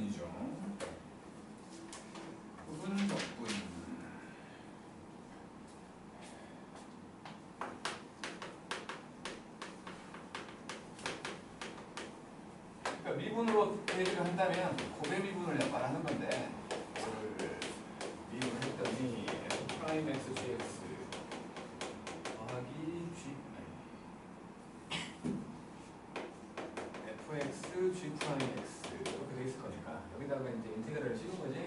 적분이죠. 부분 적분. 그러니까 미분으로 대입을 한다면 고배 미분을 말하는 건데, 이거를 미분했더니 f 프라임 x gx 더하기 g fx g 프라임 x 이렇게 돼 있을 거니까 여기다가 이제 인테그랄을 씌운 거지.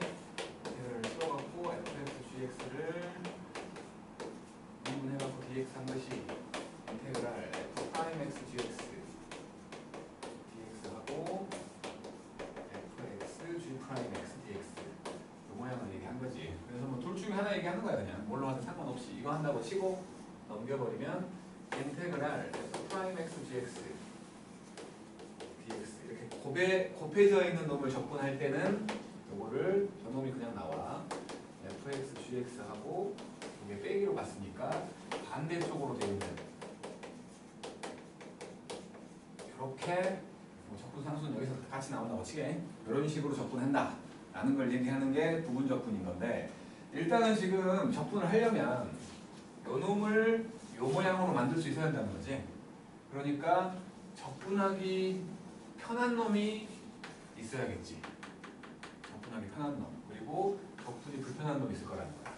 인테그랄을 씌워갖고 fx gx를 미분해갖고 dx 한 것이 인테그랄 f 프라임 x gx dx하고 fx g 프라임 x dx 이 모양을 얘기한 거지. 그래서 뭐 둘 중에 하나 얘기하는 거야. 그냥 뭘로 하든 상관없이 이거 한다고 치고 넘겨버리면 인테그랄 f 프라임 x gx dx 이렇게 곱해져 있는 놈을 적분할 때는 요거를 저놈이 그냥 나와. fx gx하고 이게 빼기로 갔으니까 반대쪽으로 되어 있는 이렇게 뭐 적분 상수는 여기서 같이 나온다고 치게 이런 식으로 적분한다 라는 걸 얘기하는 게 부분 적분인 건데, 일단은 지금 적분을 하려면 요 놈을 요 모양으로 만들 수 있어야 한다는 거지. 그러니까 적분하기 편한 놈이 있어야겠지. 적분하기 편한 놈, 그리고 적분이 불편한 놈이 있을 거라는 거야.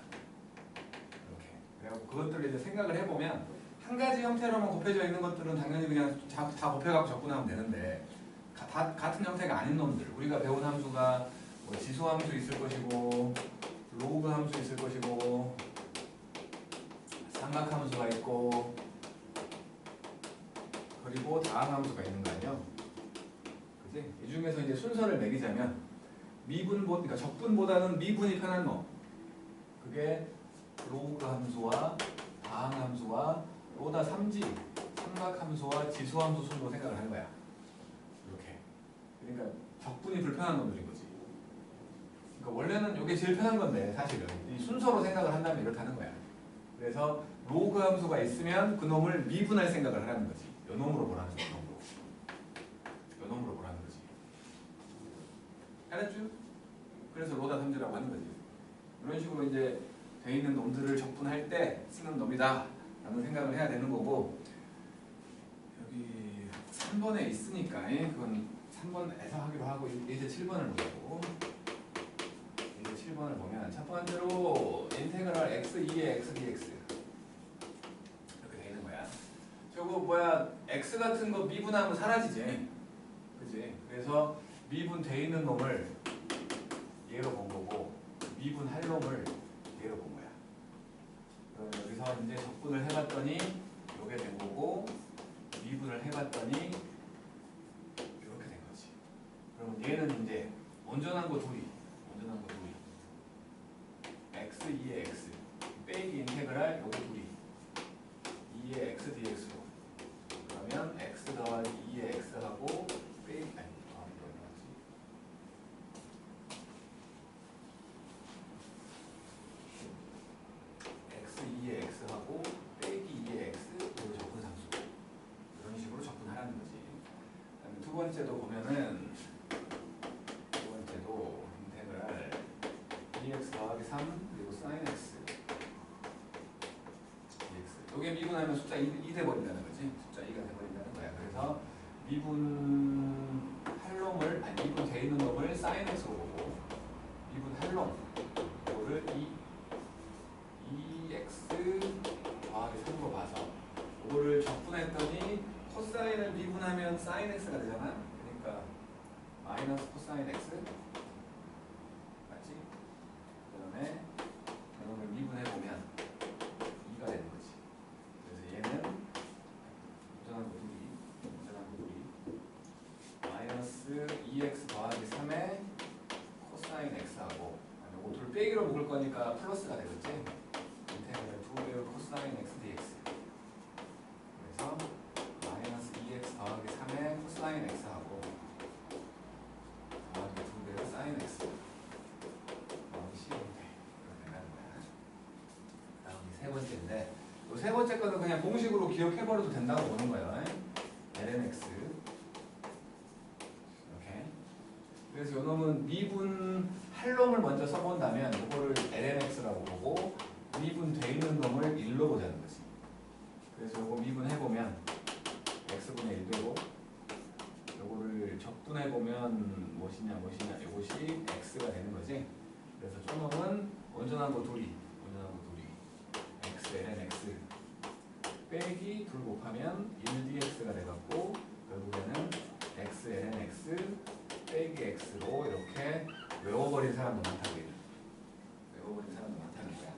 이렇게. 그래갖고 그것들을 이제 생각을 해보면 한 가지 형태로만 곱해져 있는 것들은 당연히 그냥 다 곱해갖고 적분하면 되는데, 같은 형태가 아닌 놈들, 우리가 배운 함수가 뭐 지수함수 있을 것이고 로그 함수 있을 것이고 삼각함수가 있고 그리고 다항함수가 있는 거 아니야? 그지? 이 중에서 이제 순서를 매기자면 그러니까 적분보다는 미분이 편한 놈, 그게 로그 함수와 다항함수와 로다 3지 삼각함수와 지수함수 순으로 생각을 하는 거야. 이렇게. 그러니까 적분이 불편한 놈들인 거지. 그러니까 원래는 이게 제일 편한 건데 사실은 이 순서로 생각을 한다면 이렇다는 거야. 그래서 로그 함수가 있으면 그 놈을 미분할 생각을 하라는 거지. 요 놈으로 보라는 거지. 요 놈으로 보라는 거지. 알았죠? 그래서 로다 3지라고 하는 거지. 이런 식으로 이제 돼 있는 놈들을 적분할 때 쓰는 놈이다 라는 생각을 해야 되는 거고, 여기 3번에 있으니까 그건 3번에서 하기로 하고 이제 7번을 보자고. 이제 7번을 보면 첫 번째로 인테그랄 x2의 x dx 이렇게 돼 있는 거야. 저거 뭐야, x 같은 거 미분하면 사라지지, 그지? 그래서 미분돼 있는 놈을 얘로 본 거고 미분할 놈을 얘로 본 거야. 그럼 여기서 이제 적분을 해봤더니 요게 된 거고, 미분을 해봤더니 이렇게 된 거지. 그러면 얘는 이제 온전한 거 둘이 x2의 x 빼기 인테그랄 요거 둘이 2의 x dx로, 그러면 x 더하기 2의 x하고 빼기 x2의 x하고 빼기 2의 x 이거 적분 상수, 이런 식으로 적분하라는 거지. 그다음에 두 번째도 보면은 두 번째도 인테그랄 dx 더하기 3 그리고 sin x dx, 요게 미분하면 숫자 2 돼버린다는 거지. 숫자 2가 돼버린다는 거야. 그래서 미분할 놈을, 미분 돼 있는 놈을 sin x로 보고, 미분할 놈 이거를 2x 더하기 3으로 봐서 이거를 적분했더니 코사인을 미분하면 sin x가 되잖아. 그러니까 마이너스 코사인 x 맞지? 그 다음에 이놈을 미분해보면 2가 되는 거지. 그래서 얘는 온전한 거 둘이 마이너스 2x 더하기 3의 코사인 x하고, 이거 둘 빼기로 묶을 거니까 플러스가 되겠지. 인테그랄 2배의 코사인 x dx. 그래서 마이너스 2x 더하기 3의 코사인 x하고 더하기 2배의 사인 x 더하기 15배 이렇게 된다는 거야. 다음이 세 번째인데, 이 세 번째 거는 그냥 공식으로 기억해버려도 된다고 보는 거예요. ln x 이렇게 그래서 요놈은 미분 할 놈을 먼저 써본다면 이거를 lnx라고 보고 미분 돼 있는 놈을 1로 보자는 거지. 그래서 요거 미분해보면 x분의 1 되고 요거를 적분해보면 무엇이냐 이것이 x가 되는 거지. 그래서 쪼놈은 원전하고 둘이 x lnx 빼기 둘 곱하면 1dx가 돼갖고 결국에는 x lnx 빼기 x로 이렇게 외워버린 사람도 많다고 해요. 외워버린 사람도 많다는 거야.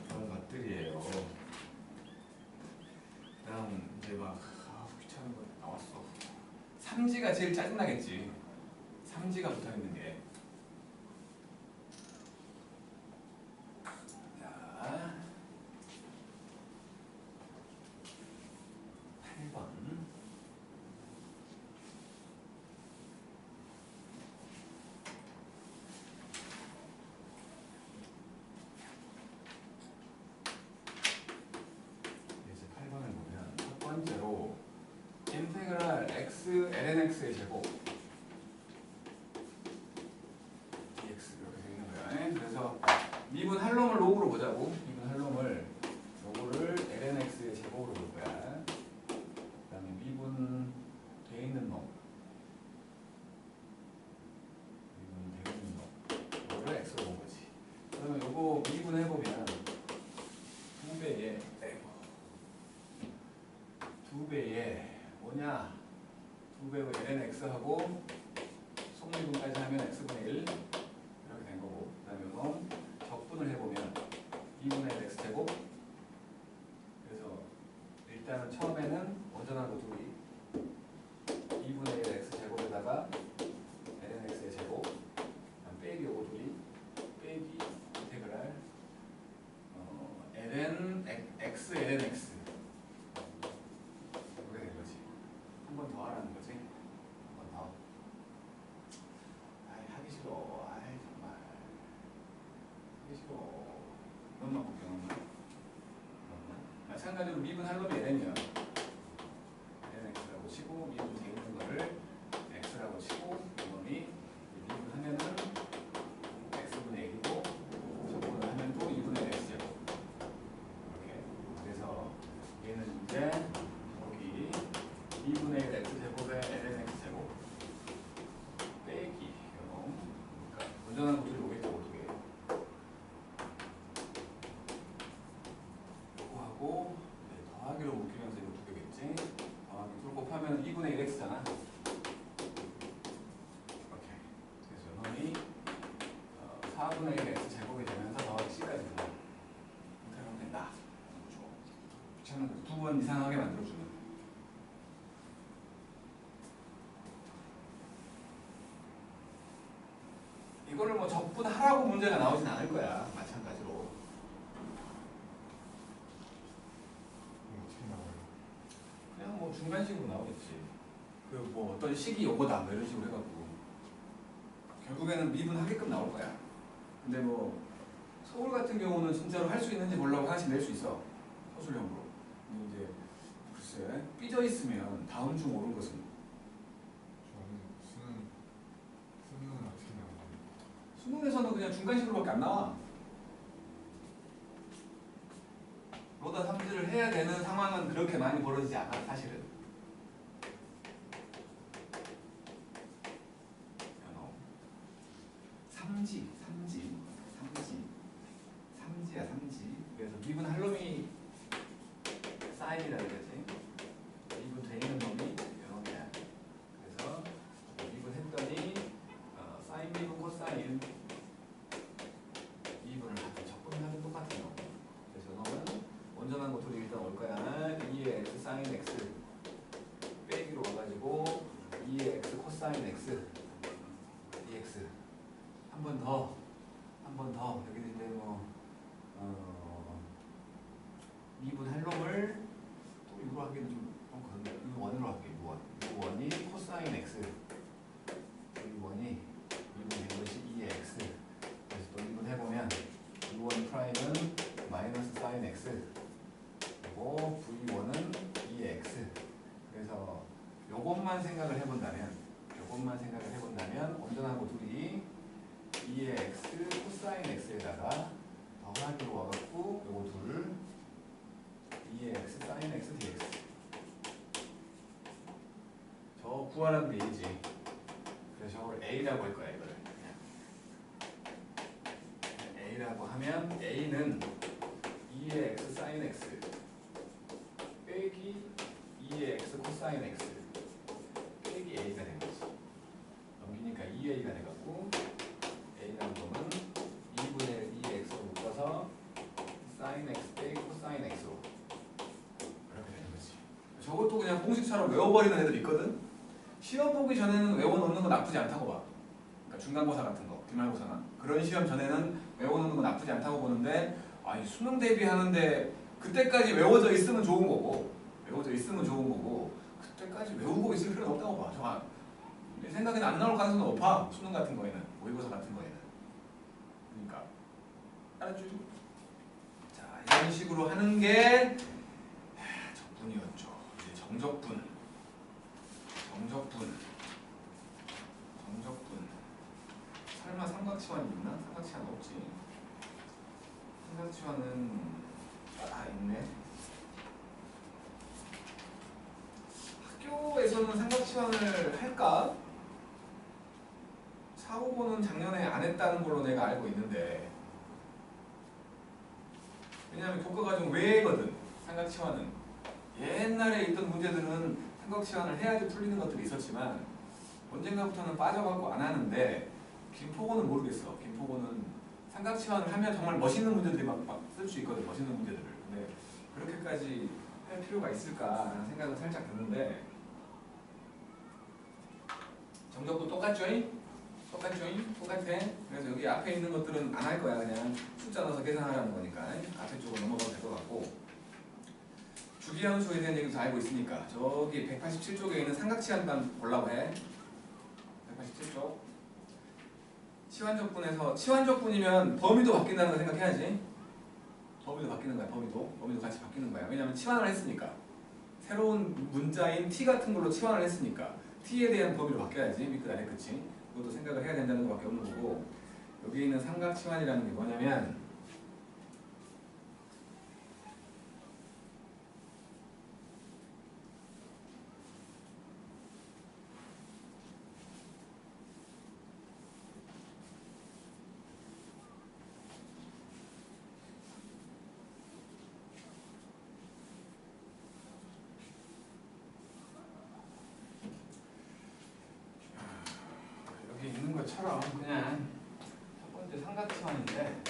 그런 것들이에요. 그다음 이제 막 귀찮은 거 나왔어. 3지가 제일 짜증나겠지. 3지가 붙어있는 게. 자, 8번. 이제 8번을 보면 첫 번째로 인테그랄 x lnx의 제곱 dx 이렇게 되어 있는 거야. 그래서 미분 할 놈을 로그로 보자고. 미분 할 놈을 요거를 lnx의 제곱으로 볼 거야. 그 다음에 미분 돼 있는 놈 요거를 x로 본 거지. 그러면 요거 미분해보면 2배에 뭐냐? 2배의 lnx하고 속미분까지 하면 x분의 1 이렇게 된 거고, 그 다음에 이건 적분을 해보면 2분의 1 x제곱. 그래서 일단은 처음에는 원전하고 둘이 2분의 1 x제곱에다가 lnx의 제곱, 빼기 요거 둘이 빼기 인테그랄 ln x lnx 이렇게 된 거지. 한 번 더 하라는 거지. 한 번 더. 아이 하기 싫어. 아이 정말 하기 싫어. 너만 볼게 너만. 마찬가지로 미분 할 놈이 ln이야. lnx라고 치고 미분 돼 있는 거를 x라고 치고 이놈이 미분하면은 x분의 1이고 적분을 하면 또 2분의 x제곱 이렇게. 그래서 얘는 이제 여기 2분의 1 x제곱에 lnx 제곱 빼기 이놈. 그러니까 원전하고 둘이 오겠죠 어떻게. 요거하고 더하기로 묶이면서 이거 두 개겠지. 더하기 둘 곱하면 2분의 1 x잖아. 이렇게. 그래서 이놈이 4분의 1 x 제곱이 되면서 더하기 c까지 된다. 이렇게 하면 된다. 귀찮은 거 두 번 이상하게 만들어주는. 이거를 뭐 적분하라고 문제가 나오진 않을 거야. 마찬가지로. 그냥 뭐 중간식으로 나오겠지. 그 뭐 어떤 식이 요거다 뭐 이런 식으로 해갖고 결국에는 미분하게끔 나올 거야. 근데 뭐 서울 같은 경우는 진짜로 할 수 있는지 몰라고 하나씩 낼 수 있어. 서술형으로. 근데 이제 글쎄 삐져 있으면 다음 중 옳은 것은 수능은 어떻게 나와요? 수능에서는 그냥 중간식으로밖에 안 나와. 로다 3지를 해야 되는 상황은 그렇게 많이 벌어지지 않아 사실은. 연호 3지야 3지. 그래서 미분 할 놈이 사인이라 그러지. 미분 돼 있는 놈이 연호야. 그래서 미분 했더니 사인 미분 코사인 미분을 하든 적분하든 똑같은 거. 그래서 놈은 원전한 거 둘이 일단 올 거야. 2의 x 사인 x 빼기로 와가지고 2의 x 코사인 x dx. 한 번 더 여기 이제 뭐 미분할 놈을 또 이거 하기는 좀 그런데 U1으로 할게. U1이 코사인 x U1이 미분된 것이 2의 x. 그래서 또 미분해보면 U1 프라임은 마이너스 사인 x 그리고 V1은 2의 x. 그래서 요것만 생각을 해본다면 제곱만 생각을 해본다면 온전하고 둘이 2의 x 코사인 x에다가 더하기로 와갖고 요거 둘 2의 x 사인 x dx 저 구하라는 게 A지. 그래서 저걸 A라고 할 거야 이거를 그냥 A라고 하면 A는 2의 x 사인 x 빼기 2의 x 코사인 x 빼기 A가 된 거지. 넘기니까 2A가 돼갖고 A라는 놈은 2분의 2x로 묶어서 사인 x 빼기 코사인 x로 이렇게 되는 거지. 저것도 그냥 공식처럼 외워버리는 애들 있거든. 시험 보기 전에는 외워놓는 거 나쁘지 않다고 봐. 그러니까 중간고사 같은 거, 기말고사나 그런 시험 전에는 외워놓는 거 나쁘지 않다고 보는데 아니 수능 대비하는데 그때까지 외워져 있으면 좋은 거고 그때까지 외우고 있을 필요는 없다고 봐. 저 내 생각에는 안 나올 가능성이 높아. 수능 같은 거에는 모의고사 같은 거에는. 그러니까 알았죠? 자 이런 식으로 하는 게 적분이었죠. 이제 정적분. 설마 삼각치환이 있나? 삼각치환 없지. 삼각치환은 있네. 학교에서는 삼각치환을 할까? 사고고는 작년에 안 했다는 걸로 내가 알고 있는데 왜냐하면 교과과정 외거든. 삼각치환은 옛날에 있던 문제들은 삼각치환을 해야지 풀리는 것들이 있었지만 언젠가부터는 빠져갖고 안 하는데 김포고는 모르겠어. 김포고는 삼각치환을 하면 정말 멋있는 문제들이 막 쓸 수 있거든. 멋있는 문제들을. 근데 그렇게까지 할 필요가 있을까라는 생각은 살짝 드는데 정적도 똑같죠? 똑같아. 그래서 여기 앞에 있는 것들은 안 할 거야. 그냥 숫자 넣어서 계산하라는 거니까 앞에 쪽으로 넘어가도 될 것 같고 주기함수에 대한 얘기도 다 알고 있으니까 저기 187쪽에 있는 삼각치환만 보려고 해. 187쪽 치환적분에서 치환적분이면 범위도 바뀐다는 거 생각해야지. 범위도 바뀌는 거야. 범위도 같이 바뀌는 거야. 왜냐면 치환을 했으니까 새로운 문자인 t 같은 걸로 치환을 했으니까 t에 대한 범위로 바뀌어야지. 밑끝 아래 끝이 그것도 생각을 해야 된다는 것밖에 없는 거고 여기 있는 삼각치환이라는 게 뭐냐면 있는 것처럼 그냥 첫 번째 삼각치환인데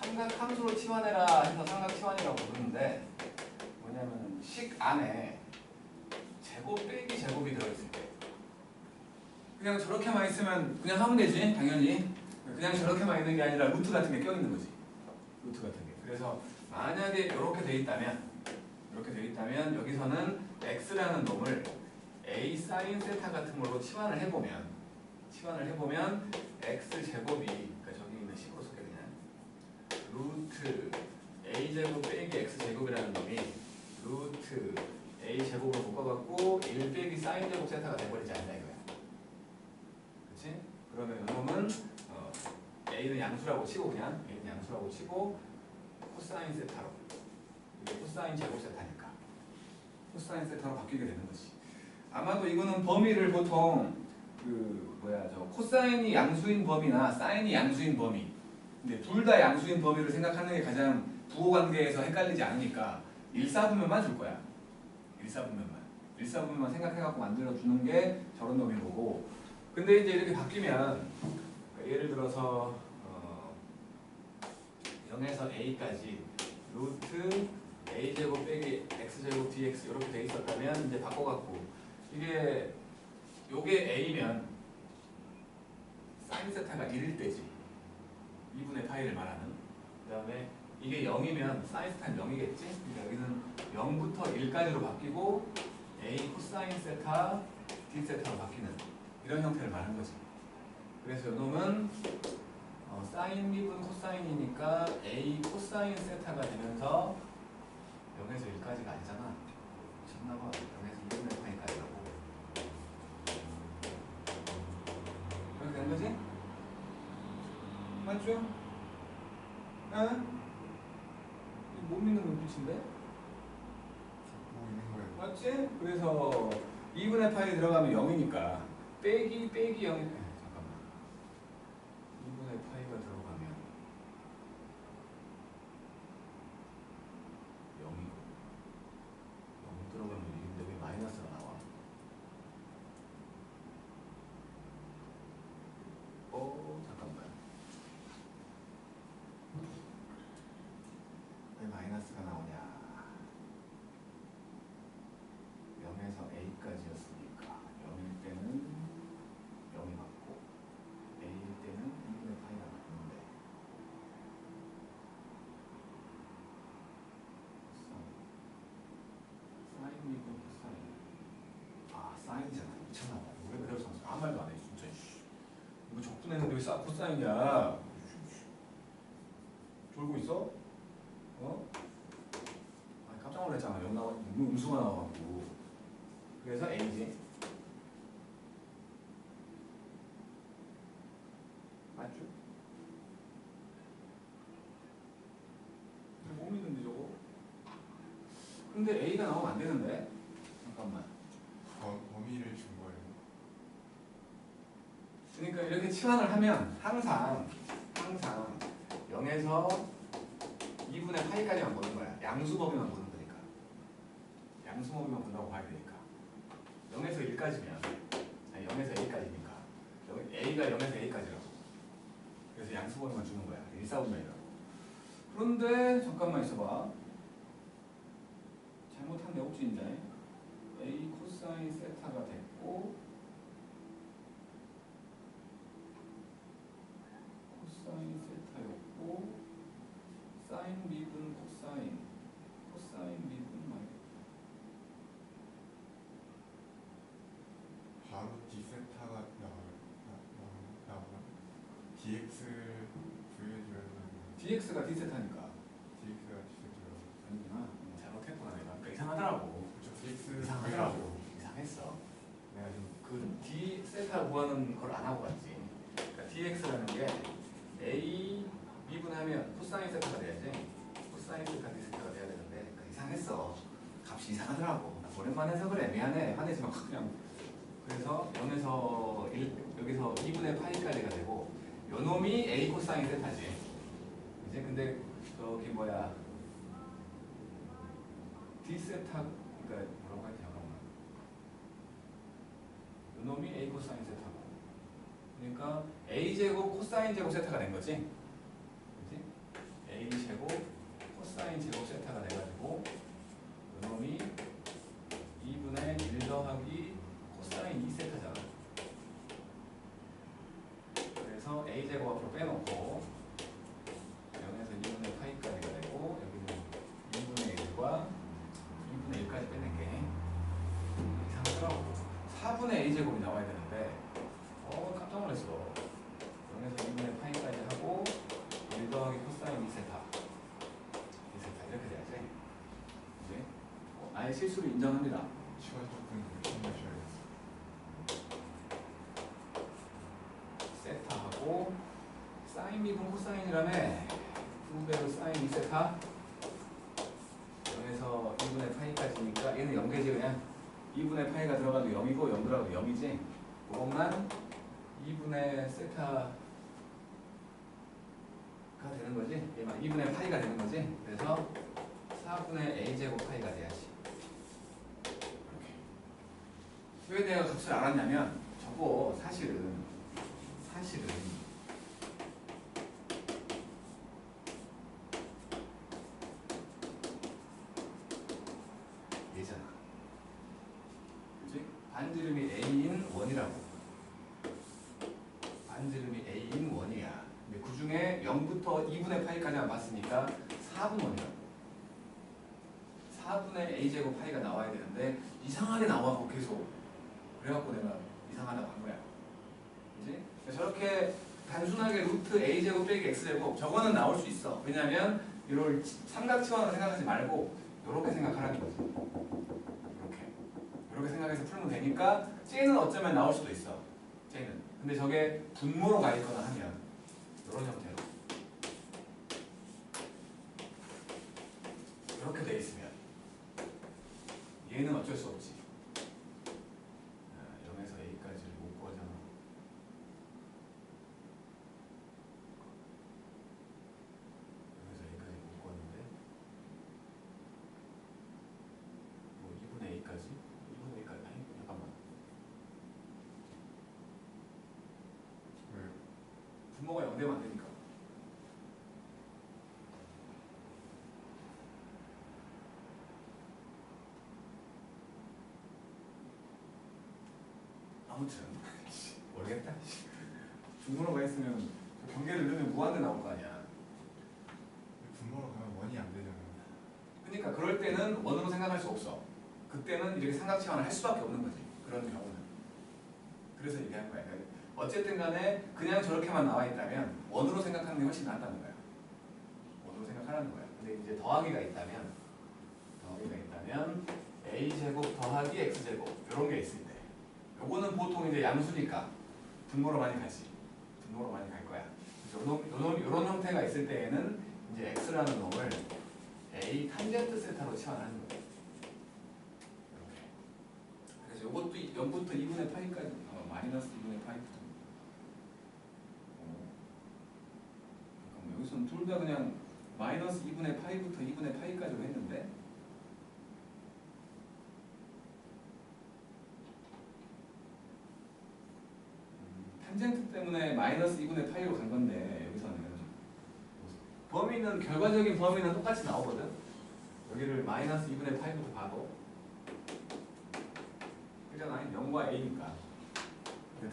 삼각함수로 치환해라 해서 삼각치환이라고 부르는데 뭐냐면 식 안에 제곱 빼기 제곱이 들어있을 때 그냥 저렇게만 있으면 그냥 하면 되지. 당연히 그냥 저렇게만 있는 게 아니라 루트 같은 게 껴있는 거지. 루트 같은 게. 그래서 만약에 이렇게 돼 있다면 여기서는 x라는 놈을 a 사인 세타 같은 걸로 치환을 해보면 x 제곱이 그러니까 저기 있는 식으로 쓸게 그냥 루트 a 제곱 빼기 x 제곱이라는 놈이 루트 a 제곱으로 묶어갖고 1 빼기 사인 제곱 세타가 돼버리지 않냐 이거야. 그렇지? 그러면 이 놈은 a는 양수라고 치고 코사인 세타로 이게 코사인 제곱 세타니까 코사인 세타로 바뀌게 되는 거지. 아마도 이거는 범위를 보통 저 코사인이 양수인 범위나 사인이 양수인 범위 근데 둘 다 양수인 범위를 생각하는 게 가장 부호관계에서 헷갈리지 않으니까 1사분면만 줄 거야. 1사분면만 생각해갖고 만들어주는 게 저런 놈인 거고 근데 이제 이렇게 바뀌면 예를 들어서 0에서 a까지 루트 a제곱 빼기 x제곱 dx 이렇게 돼 있었다면 이제 바꿔갖고 요게 a면 사인 세타가 1일 때지. 2분의 파이를 말하는. 그 다음에 이게 0이면 사인 세타는 0이겠지. 그러니까 여기는 0부터 1까지로 바뀌고 a 코사인 세타 d 세타로 바뀌는 이런 형태를 말하는 거지. 그래서 요놈은 사인 미분 코사인이니까 a 코사인 세타가 되면서 0에서 1까지가 아니잖아. 미쳤나봐. 0에서 2분의 파이까지라고. 맞죠? 응? 못 믿는 눈빛인데? 보고 있는 거예요. 맞지? 그래서 2분의 파이 들어가면 0이니까 빼기 0이 잠깐만 2분의 파이가 들어가면 0이고 0 들어가면 1인데 왜 마이너스가 나와? 잠깐만 왜 마이너스가 나오냐? 0에서 a까지였으니까 0일 때는 0이 맞고 a일 때는 2분의 파이가 맞는데 사인 미분 코사인 사인이잖아 미쳤나봐 왜 그래서 선수 아무 말도 안 해 진짜 이거 적분했는데 왜 코사인이야 졸고 있어? 어? 깜짝 놀랐잖아 여기 나와 음수가 나와갖고 그래서 a지 맞죠? 못 믿는데 저거 근데 a가 나오면 안 되는데 잠깐만 범위를 준 거예요. 그러니까 이렇게 치환을 하면 항상 0에서 2분의 파이까지만 보는 거야 양수범위만 보는 거니까 양수범위만 본다고 봐야 되니까 0에서 1까지면 아니 0에서 a까지니까 a가 0에서 a까지라고 그래서 양수범위만 주는 거야 1사분면이라고 그런데 잠깐만 있어봐 잘못한 내 옥진인데 a 코사인 세타가 됐고 코사인 세타였고 사인 미분 코사인 미분 말이야 바로 d세타가 나오나? dx를 구해줘야 되는 dx가 d세타니까 dx가 d세타요. 아니구나 잘못했구나 내가 그러니까 이상하더라고 그렇죠. dx 이상하더라고 이상했어 내가 지금 그 d 세타 구하는 걸 안 하고 갔지 그러니까 dx라는 게 a 미분하면 코사인 세타가 돼야지 코사인 세타 d 세타가 돼야 되는데 그러니까 이상했어 값이 이상하더라고 나 오랜만에 해서 그래 미안해 화내지 마 그냥 그래서 0에서 1 여기서 2분의 파이까지가 되고 요 놈이 a 코사인 세타지 이제 근데 저기 뭐야 d 세타 그러니까 뭐라고 하지 잠깐만 요 놈이 a 코사인 세타고 그러니까 a 제곱 코사인 제곱 세타가 된 거지 그렇지? a 제곱 코사인 제곱 세타가 돼가지고 요 놈이 2분의 1 더하기 코사인 2세타잖아 그래서 a 제곱 앞으로 빼놓고 0에서 2분의 파이까지가 되고 여기는 2분의 1과 2분의 1까지 빼낼게 이상하더라고 4분의 a 제곱이 나와야 되는데 깜짝 놀랐어 0에서 2분의 파이까지 하고 1 더하기 코사인 2세타 이렇게 돼야지 이제 아예 실수를 인정합니다 시간 조금 힘내셔야겠어요. 세타하고 사인 미분 코사인이라며 2배로 사인 2세타 0에서 2분의 파이까지니까 얘는 0개지 그냥 2분의 파이가 들어가도 0이고 0 들어가도 0이지 그것만 2분의 세타가 되는 거지 얘만 2분의 파이가 되는 거지 그래서 4분의 a제곱 파이가 돼야지 이렇게 왜 내가 값을 알았냐면 저거 사실은 얘잖아 그치? 반지름이 a인 원이라고 반지름이 a인 원이야 근데 그 중에 0부터 2분의 파이까지만 봤으니까 4분 원이라고 4분의 a제곱 파이가 나와야 되는데 이상하게 나와고 계속 그래갖고 내가 이상하다고 한 거야 그치? 저렇게 단순하게 루트 a제곱 빼기 x제곱 저거는 나올 수 있어 왜냐면 이걸 삼각치환으로 생각하지 말고 이렇게 생각하라는 거지 이렇게 생각해서 풀면 되니까 쟤는 어쩌면 나올 수도 있어 쟤는 근데 저게 분모로 가 있거나 하면 이런 형태로 어쩔 수 없지. 0에서 a까지를 못 구하잖아. 0에서 a까지 못 구하는데 뭐 2분의 a까지? 2분의 a까지 아니 잠깐만. 왜요? 분모가 0 되면 안 되니까. 아무튼 모르겠다. 중분호가 했으면 경계를 넣으면 무한대 나올 거 아니야. 분모로 가면 원이 안 되잖아요. 그러니까 그럴 때는 원으로 생각할 수 없어. 그때는 이렇게 삼각지환을 할 수밖에 없는 거지. 그런 경우는. 그래서 얘기한 거야. 그러니까 어쨌든 간에 그냥 저렇게만 나와 있다면 원으로 생각하는 게 훨씬 낫다는 거야. 원으로 생각하라는 거야. 근데 이제 더하기가 있다면 a제곱 더하기 x제곱 이런 게 있을 때 요거는 보통 이제 양수니까 분모로 많이 가지. 분모로 많이 갈 거야. 요런 형태가 있을 때에는 이제 x라는 놈을 a 탄젠트 세타로 치환하는 거예요. 이렇게. 그래서 요것도 0부터 2분의 파이까지 마이너스 2분의 파이. 잠깐만 여기서는 둘 다 그냥 마이너스 2분의 파이부터 2분의 파이까지로 했는데 탄젠트 때문에 마이너스 2분의 파이로 간 건데 여기서는 범위는 결과적인 범위는 똑같이 나오거든. 여기를 마이너스 2분의 파이부터 봐도 그잖아. 0과 a니까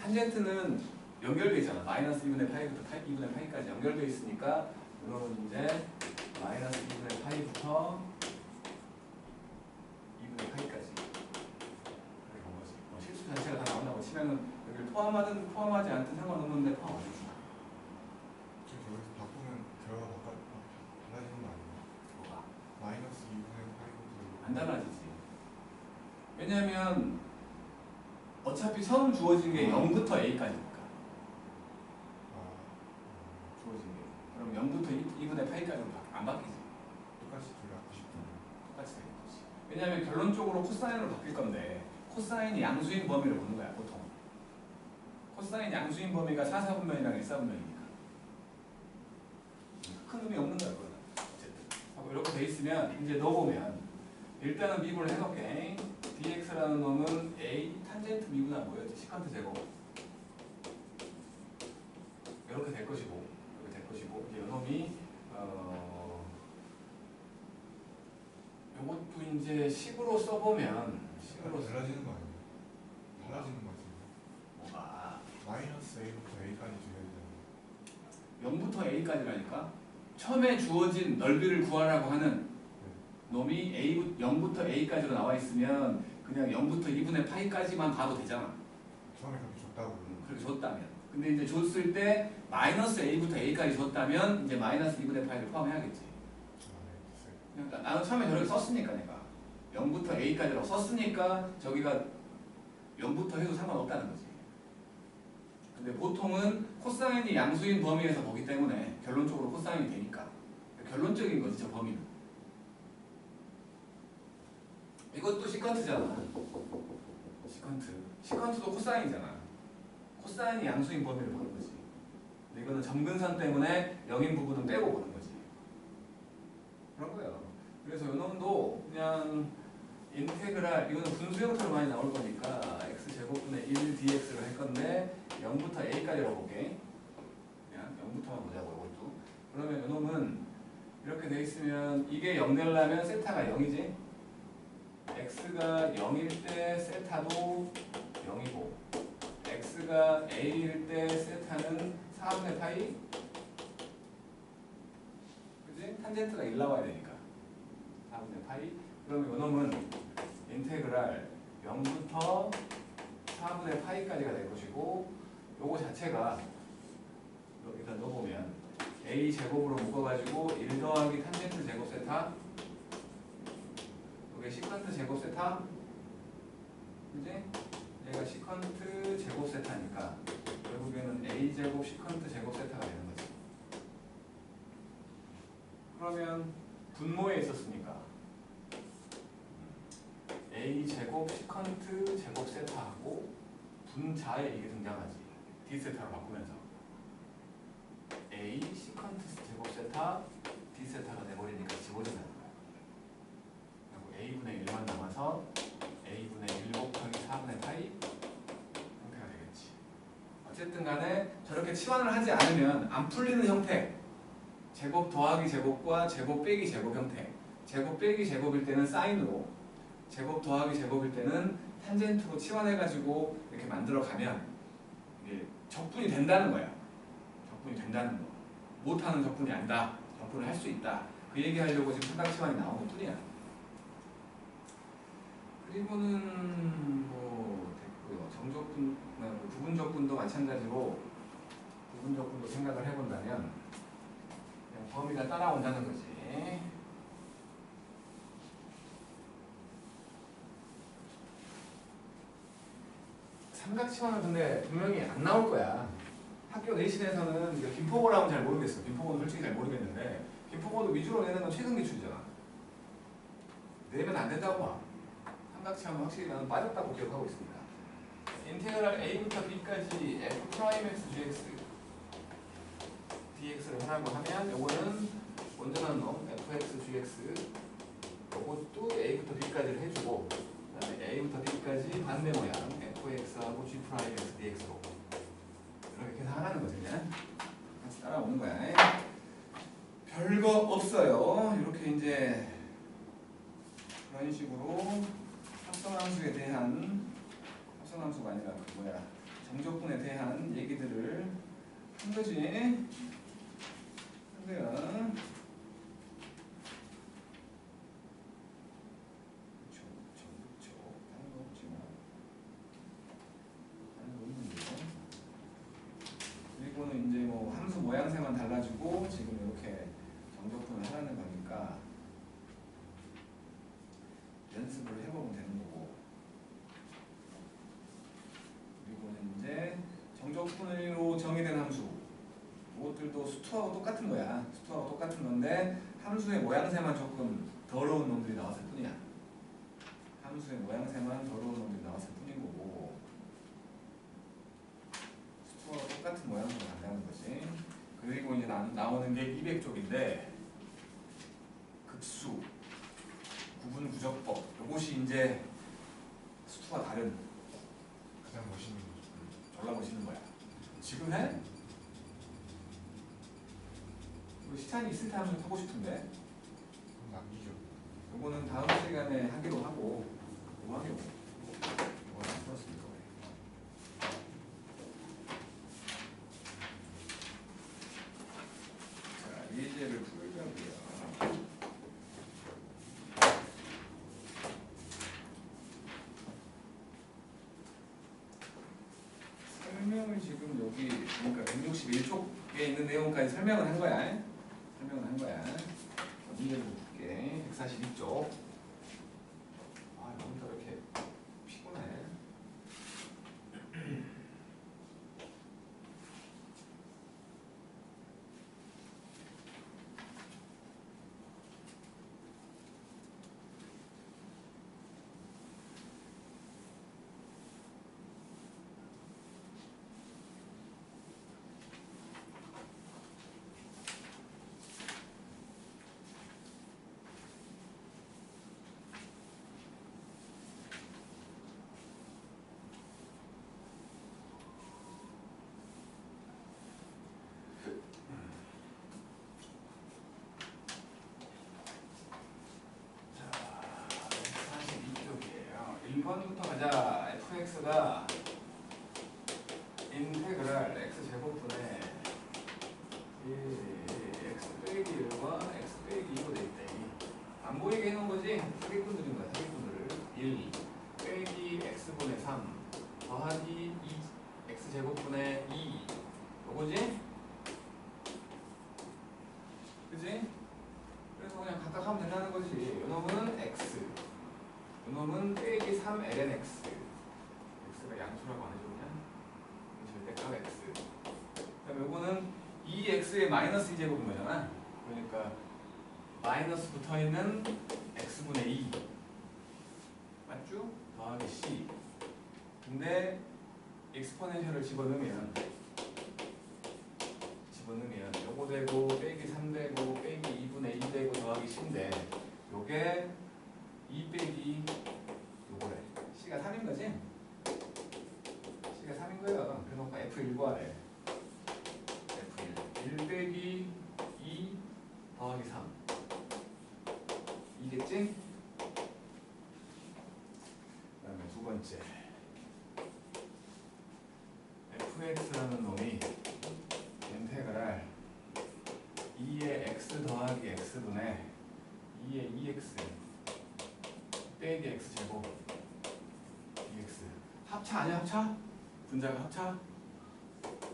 탄젠트는 연결돼 있잖아. 마이너스 2분의 파이부터 2분의 파이까지 연결돼 있으니까 이거는 이제 마이너스 2분의 파이부터 2분의 파이까지 이렇게 본 거지. 실수 자체가 다 나온다고 치면은 여기를 포함하든 포함하지 않든 상관없는데 포함하지. 지금 저기서 바꾸면 결과가 달라지는 거 아니에요? 뭐가? 마이너스 2분의 8부터 안 달라지지. 왜냐면 어차피 처음 주어진 게 0부터 a까지니까. 주어진 게. 그럼 0부터 2분의 파이까지는 안 바뀌지. 똑같이 둘다 90도. 똑같이 되겠지. 왜냐면 결론적으로 코사인으로 바뀔 건데 코사인이 양수인 범위를 보는 거야 보통. 코사인 양수인 범위가 4, 4분면이랑 1, 4분면이니까. 큰 의미 없는 거야 그거는. 어쨌든. 하고 이렇게 돼 있으면 이제 넣어보면 일단은 미분을 해놓게. dx라는 놈은 a 탄젠트 미분한 뭐였지? 시컨트 제곱. 이렇게 될 것이고, 이렇게 될 것이고, 이제 이놈이 요것도 이제 식으로 써보면 식으로 달라지는 거 아니에요? 달라지는 거지. 뭐가 마이너스 a부터 a까지 줘야 되잖아요. 0부터 a까지라니까. 처음에 주어진 넓이를 구하라고 하는 놈이 0부터 a까지로 나와 있으면 그냥 0부터 2분의 파이까지만 봐도 되잖아. 처음에 그렇게 줬다고. 그렇게 줬다면. 근데 이제 줬을 때 마이너스 a부터 a까지 줬다면 이제 마이너스 2분의 파이를 포함해야겠지. 그러니까 나는 처음에 저렇게 썼으니까 내가 0부터 a까지라고 썼으니까 저기가 0부터 해도 상관없다는 거지. 근데 보통은 코사인이 양수인 범위에서 보기 때문에 결론적으로 코사인이 되니까 결론적인 거지 저 범위는. 이것도 시컨트잖아. 시컨트도 코사인이잖아. 코사인이 양수인 범위를 보는 거지. 근데 이거는 점근선 때문에 0인 부분은 빼고 보는 거지. 그런 거예요. 그래서 요놈도 그냥 인테그랄, 이거는 분수 형태로 많이 나올 거니까 x제곱분의 1 dx를 할 건데 0부터 a까지로 볼게. 그냥 0부터만 보자고 이것도. 그러면 요놈은 이렇게 돼 있으면 이게 0 되려면 세타가 0이지. x가 0일 때 세타도 0이고 x가 a일 때 세타는 4분의 파이. 그지? 탄젠트가 1 나와야 되니까 4분의 파이. 그러면 요놈은 인테그랄 0부터 4분의 파이까지가 될 것이고 요거 자체가 일단 넣어보면 a 제곱으로 묶어가지고 1 더하기 탄젠트 제곱 세타, 요게 시컨트 제곱 세타, 이제 얘가 시컨트 제곱 세타니까 결국에는 a 제곱 시컨트 제곱 세타가 되는 거지. 그러면 분모에 있었으니까 a 제곱 제곱 시컨트 제곱 세타하고 분자에 이게 등장하지. D 세타로 바꾸면서 A 시컨트 제곱 세타 D 세타가 돼버리니까 집어넣는 거야. 그리고 A분의 1만 남아서 A분의 1 곱하기 4분의 파이 형태가 되겠지. 어쨌든 간에 저렇게 치환을 하지 않으면 안 풀리는 형태, 제곱 더하기 제곱과 제곱 빼기 제곱 형태, 제곱 빼기 제곱일 때는 사인으로, 제곱 더하기 제곱일 때는 탄젠트로 치환해가지고 이렇게 만들어가면 이게 적분이 된다는 거야. 적분이 된다는 거. 못하는 적분이 아니다. 적분을 할 수 있다. 그 얘기하려고 지금 삼각 치환이 나온 것 뿐이야. 그리고는 뭐 됐고요. 정적분, 부분적분도 마찬가지로 부분적분도 생각을 해본다면 그냥 범위가 따라온다는 거지. 삼각치환은 근데 분명히 안 나올 거야. 학교 내신에서는 이게 김포고라면 잘 모르겠어. 김포고는 솔직히 잘 모르겠는데 김포고도 위주로 내는 건 최근 기출이잖아. 내면 안 된다고 봐. 삼각치환은 확실히 나는 빠졌다고 기억하고 있습니다. 인테그랄 a부터 b까지 f'(x) gx dx를 하라고 하면 요거는 온전한 놈 fx gx 요것도 a부터 b까지를 해주고 그 다음에 a부터 b까지 반대 모양 fx하고 g'x dx로 이렇게 계산하는 거지 그냥 같이 따라오는 거야. 별거 없어요. 이렇게 이제 그런 식으로 합성함수에 대한 합성함수가 아니라 그 뭐야 정적분에 대한 얘기들을 한 거지. 근데요. 다른 거 없지만 다른 거 있는데요. 그리고는 이제 뭐 함수 모양새만 달라지고 지금 이렇게 정적분을 하라는 거니까 연습을 해보면 되는 거고. 그리고는 이제 정적분으로 정의된 함수 이것들도 수투하고 똑같은 거야. 수투하고 똑같은 건데 함수의 모양새만 조금 더러운 놈들이 나왔을 뿐이야. 함수의 모양새만 더러운 놈들이 나왔을 뿐인 거고 수투하고 똑같은 모양새로 간다는 거지. 그리고 이제 나오는 게 200쪽인데 급수 구분 구적법 이것이 이제 수투와 다른 가장 멋있는 거죠. 졸라 멋있는 거야. 지금 해? 이거 시간이 있을 때 하면 하고 싶은데 그럼 남기죠. 이거는 다음 시간에 하기로 하고 뭐 하기로 이거 다 풀었으니까 자 예제를 풀자고요. 설명을 지금 여기 그러니까 161쪽에 있는 내용까지 설명을 한 거야. 설명을 한 거야. 문제를 볼게. 142쪽. 아, 오늘도 이렇게 피곤해. 자, 42쪽이에요. 1번부터 가자. fx가 인테그랄 x제곱분의 x 빼기 1과 x 빼기 2로 돼 있대. 안 보이게 해놓은 거지? 사기꾼들인 거야, 사기꾼들. 1 빼기 x분의 3 더하기 2 x제곱분의 2 요거지? 그지? 그래서 그냥 각각 하면 된다는 거지. 요놈은 x 요놈은 빼기 3 ln x x가 양수라고 안 해줬냐? 절대값 x 그 다음에 요거는 2x의 마이너스 2제곱인 거잖아. 그러니까 마이너스 붙어있는 x분의 2 맞죠? 더하기 c. 근데 익스포넨셜을 집어넣으면 요거 되고 빼기 3 되고 빼기 2분의 1 되고 더하기 c인데 요게 2 빼기 요거래. c가 3인 거지? c가 3인 거예요. 그래서 f1 구하래. f1 1 빼기 2 더하기 3 이겠지? 그 다음에 두 번째 fx라는 놈이 인테그랄 2의 x 더하기 x분의 2의 2x 빼기 x제곱 dx 합차 아니야 합차? 분자가 합차?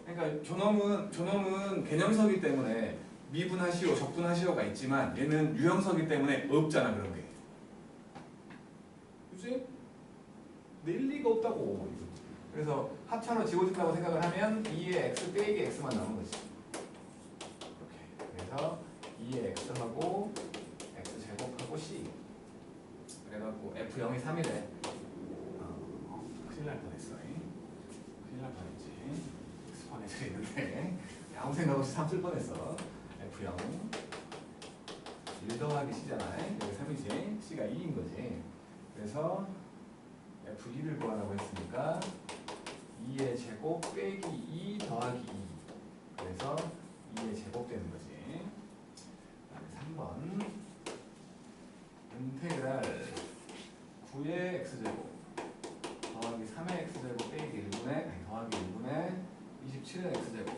그러니까 조놈은 개념서기 때문에 미분하시오 적분하시오가 있지만 얘는 유형서기 때문에 없잖아 그런 게. 그치? 일리가 없다고. 그래서 합차로 지워진다고 생각을 하면 2의 x 빼기 x만 나오는 거지. 이렇게. 그래서 2의 x하고 x제곱하고 c. 그래갖고 f0이 3이래. 큰일 날 뻔했어. 큰일 날 뻔했지. 익스포넨셜이 있는데 아무 생각 없이 3 쓸 뻔했어. f0 1 더하기 c잖아. 여기 3이지. c가 2인 거지. 그래서 f2를 구하라고 했으니까 2의 제곱 빼기 2 더하기 2. 그래서 2의 제곱 되는 거지. 그 다음에 3번 인테그랄 9의 x제곱 더하기 3의 x제곱 빼기 1분의 더하기 1분의 27의 x제곱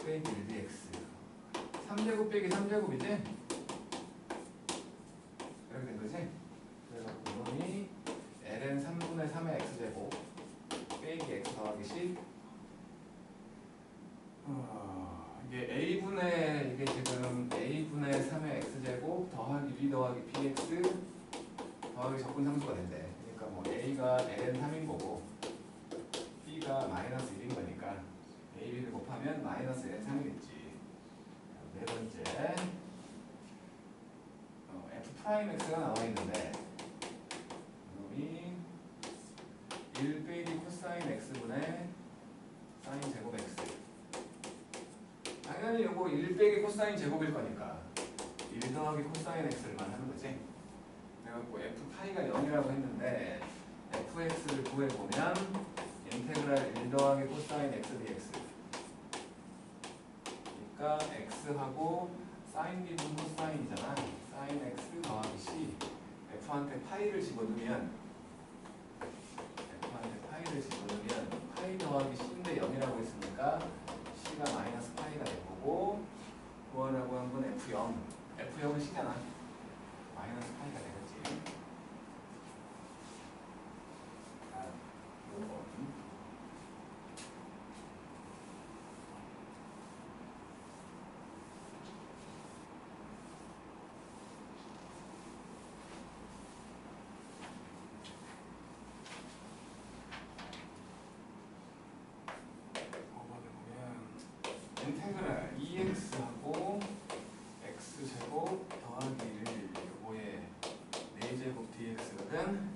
빼기 1dx 3제곱 빼기 3제곱이지? 이렇게 된 거지? 그래서 이놈이 ln 3분의 3의 x제곱 빼기 x 더하기 c 이게 a분의 이게 지금 a분의 3의 x제곱 더하기 b 더하기 bx 더하기 적분상수가 된대. 그러니까 뭐 a가 ln 3인 거고 b가 마이너스 1인 거니까 a, b를 곱하면 마이너스 ln 3이겠지. 네 번째 f'x가 나와 있는데 이놈이 1 빼기 코사인 x분의 사인 제곱 x. 당연히 요거 1 빼기 코사인 제곱일 거니까 1 더하기 코사인 x를만 하는 거지. 그래갖고 f파이가 0이라고 했는데 fx를 구해보면 인테그랄 1 더하기 코사인 x dx 그러니까 x하고 사인 기분 코사인이잖아. 사인 x 더하기 c f한테 파이를 집어넣으면 파이 더하기 c인데 0이라고 했으니까 c가 마이너스 파이가 될 거고 구하라고 한 건 f0 f0은 c잖아. 마이너스 파이가 되겠지. 자, 요거 인테그랄 2x하고 x제곱 더하기 1 요거에 4제곱 dx거든.